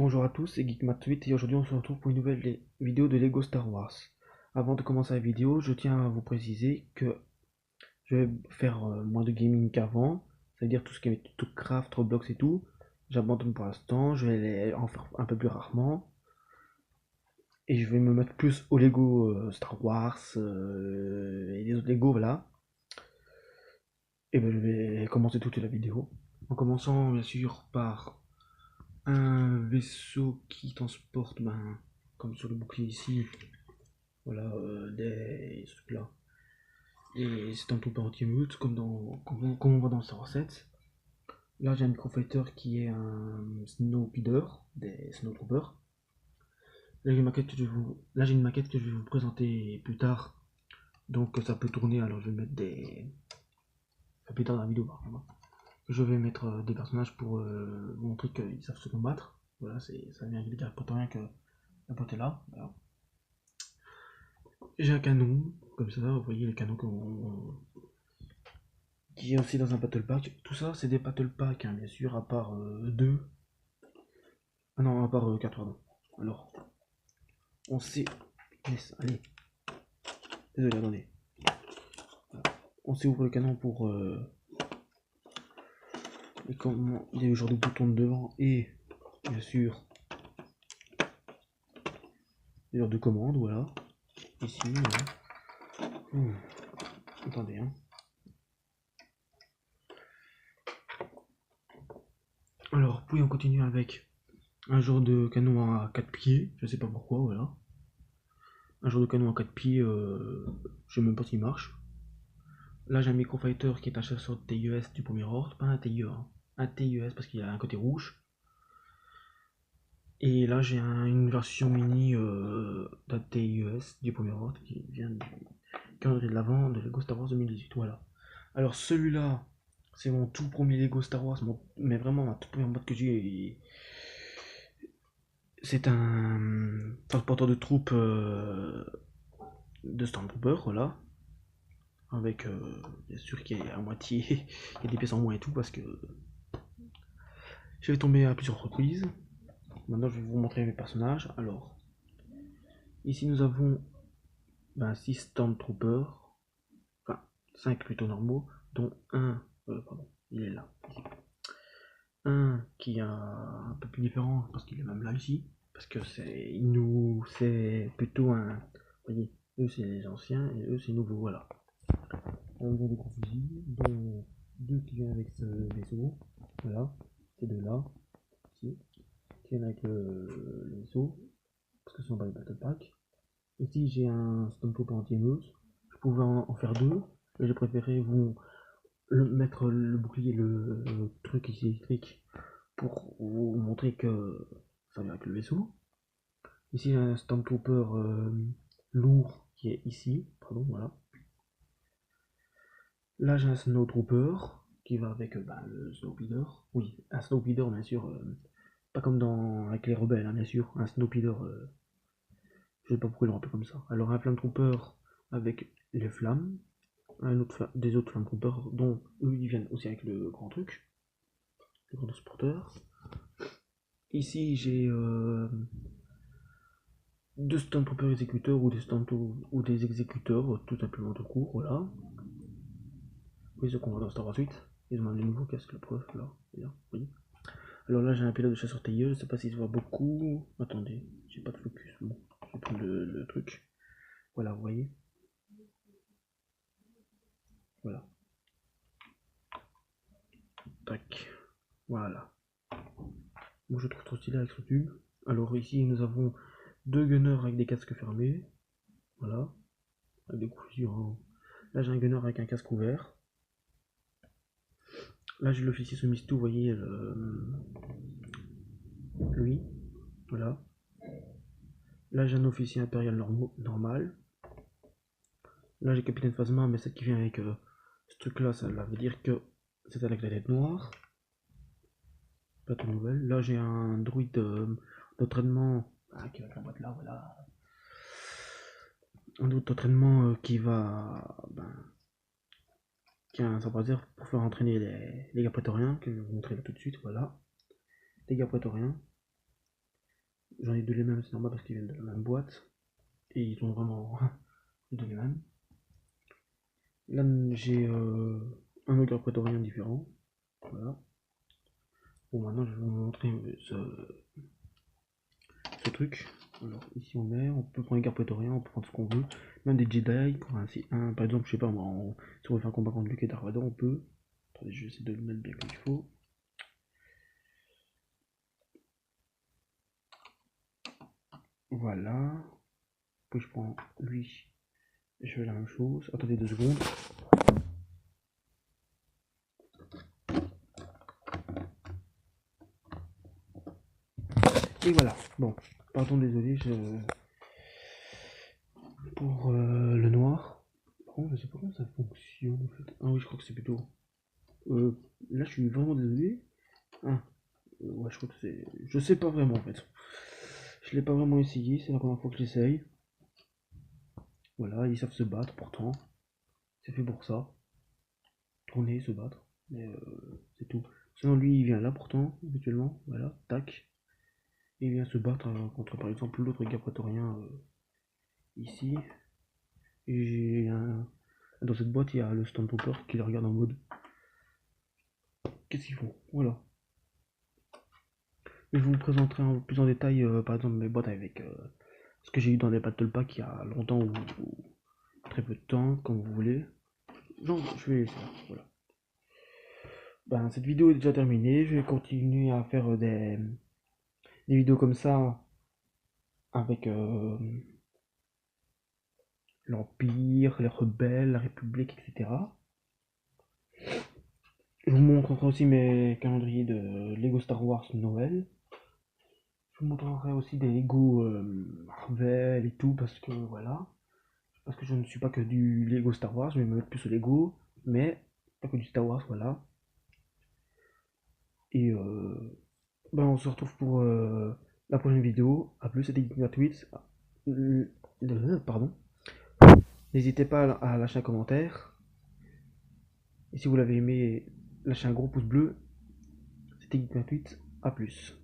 Bonjour à tous, c'est Geekmat8 et aujourd'hui on se retrouve pour une nouvelle vidéo de Lego Star Wars. Avant de commencer la vidéo, je tiens à vous préciser que je vais faire moins de gaming qu'avant, c'est-à-dire tout ce qui est tout craft, Roblox et tout. J'abandonne pour l'instant, je vais en faire un peu plus rarement. Et je vais me mettre plus au Lego Star Wars et les autres Lego, voilà. Et ben je vais commencer toute la vidéo. En commençant bien sûr par un vaisseau qui transporte, comme sur le bouclier ici, voilà, des trucs là. Et c'est un peu anti-mute, comme on voit dans Star Wars 7. Là, j'ai un microfighter qui est un Snowpeeder, des Snowtroopers. Là, j'ai une maquette que je vais vous présenter plus tard. Donc, ça peut tourner, alors je vais mettre des. Enfin, plus tard dans la vidéo, par contre. Je vais mettre des personnages pour vous montrer qu'ils savent se combattre. Voilà, ça vient avec des caractères rien que la pote est là. Voilà. J'ai un canon, comme ça, vous voyez le canon qui est aussi dans un battle pack. Tout ça, c'est des battle packs, hein, bien sûr, à part 2. Ah non, à part 4, pardon. Alors, on sait. Yes, allez. Désolé, attendez. Voilà. On sait ouvrir le canon pour. Il y a eu genre de boutons de devant et, bien sûr, des genres de commandes, voilà. Ici, voilà. Attendez, hein. Alors, puis on continue avec un genre de canon à 4 pieds, je sais pas pourquoi, voilà. Un genre de canon à 4 pieds, je sais même pas s'il marche. Là, j'ai un microfighter qui est un chasseur de TIES du premier ordre, pas un TIE, hein. Un TIES parce qu'il a un côté rouge. Et là, j'ai une version mini d'un TIES du premier ordre qui vient du calendrier de l'avant de Lego Star Wars 2018. Voilà. Alors, celui-là, c'est mon tout premier Lego Star Wars, mais vraiment ma toute première boîte que j'ai. C'est un transporteur de troupes de Stormtrooper, voilà. Avec, bien sûr, qu'il y a à moitié, il y a des pièces en moins et tout, parce que je vais tomber à plusieurs reprises. Maintenant, je vais vous montrer mes personnages. Alors, ici, nous avons 6 Stormtroopers, enfin, 5 plutôt normaux, dont un, pardon, il est là, ici. Un qui est un peu plus différent, parce qu'il est même là, ici, parce que c'est plutôt un, vous voyez, eux, c'est les anciens, et eux, c'est nouveau, voilà. On a des gros fusils, dont deux qui viennent avec ce vaisseau, voilà, ces deux-là, ici, qui viennent avec le vaisseau, parce que ce sont pas les battle packs. Ici, j'ai un Stormtrooper anti-émeute, je pouvais en faire deux, mais j'ai préféré mettre le bouclier, le truc ici électrique, pour vous montrer que ça vient avec le vaisseau. Ici, j'ai un Stormtrooper lourd qui est ici, pardon, voilà. Là, j'ai un Snowtrooper qui va avec le Snowpeeder. Oui, un Snowpeeder, bien sûr. Pas comme avec les rebelles, hein, bien sûr. Un Snowpeeder, je sais pas pourquoi ils l'ont appelé comme ça. Alors, un Flametrooper avec les flammes. Des autres Flametroopers, dont eux, ils viennent aussi avec le grand truc. Le grand transporteur. Ici, j'ai deux Stormtroopers exécuteurs ou des exécuteurs, tout simplement de court, voilà. Oui, ce qu'on voit dans Star Wars 8. Ils ont même des nouveaux casques, la preuve, là. Oui. Alors là, j'ai un pilote de chasseur tailleux, je sais pas s'il se voit beaucoup. Attendez, j'ai pas de focus. Bon, je vais prendre le truc. Voilà, vous voyez. Voilà. Tac. Voilà. Moi, je trouve trop stylé avec ce tube. Alors ici, nous avons deux gunners avec des casques fermés. Voilà. Avec des couleurs. Hein. Là, j'ai un gunner avec un casque ouvert. Là, j'ai l'officier Semistu, vous voyez, lui. Voilà. Là, j'ai un officier impérial normal. Là, j'ai Capitaine Phasma, mais celle qui vient avec ce truc-là, ça veut dire que c'est avec la tête noire. Pas de nouvelle. Là, j'ai un druide d'entraînement qui va avec la boîte là, voilà. Un druide d'entraînement qui a un sabre laser pour faire entraîner les gars prétoriens, que je vais vous montrer là tout de suite, voilà. Les gars prétoriens. j'en ai deux les mêmes, c'est normal parce qu'ils viennent de la même boîte. Et ils ont vraiment deux les mêmes. Là, j'ai un ogre prétorien différent. Voilà. Bon, maintenant, je vais vous montrer ce truc. Alors, ici, on peut prendre les gardes prétoriens, on peut prendre ce qu'on veut. Même des Jedi, par exemple, je sais pas, moi, si on veut faire un combat contre Luke et Dark Vador, on peut. Attendez, je vais essayer de le mettre bien comme il faut. Voilà. Puis je prends lui, je fais la même chose. Attendez 2 secondes. Et voilà. Bon, pardon, désolé, pour le noir. Bon, je sais pas comment ça fonctionne en fait. Ah oui, je crois que c'est plutôt. Là, je suis vraiment désolé. Ah, ouais, je crois que c'est. Je sais pas vraiment en fait. Je l'ai pas vraiment essayé, c'est la première fois que j'essaye. Voilà, ils savent se battre pourtant. C'est fait pour ça. Tourner, se battre. Mais c'est tout. Sinon, lui, il vient là pourtant, habituellement. Voilà, tac. Et il vient se battre contre par exemple l'autre gars prétorien ici. Et dans cette boîte, il y a le Stormtrooper qui les regarde en mode qu'est-ce qu'ils font. Voilà. Mais je vous présenterai en plus en détail, par exemple, mes boîtes avec ce que j'ai eu dans les Battle Pack il y a longtemps ou très peu de temps, comme vous voulez. Non, je vais laisser là. Voilà. Ben, cette vidéo est déjà terminée. Je vais continuer à faire des vidéos comme ça avec l'Empire, les rebelles, la République, etc. Je vous montrerai aussi mes calendriers de Lego Star Wars Noël. Je vous montrerai aussi des Lego Marvel et tout parce que voilà. Parce que je ne suis pas que du Lego Star Wars, je vais me mettre plus au Lego, mais pas que du Star Wars, voilà. Et ben on se retrouve pour la prochaine vidéo. A plus, c'était Geek pardon. N'hésitez pas à lâcher un commentaire. Et si vous l'avez aimé, lâchez un gros pouce bleu. C'était Geek A plus.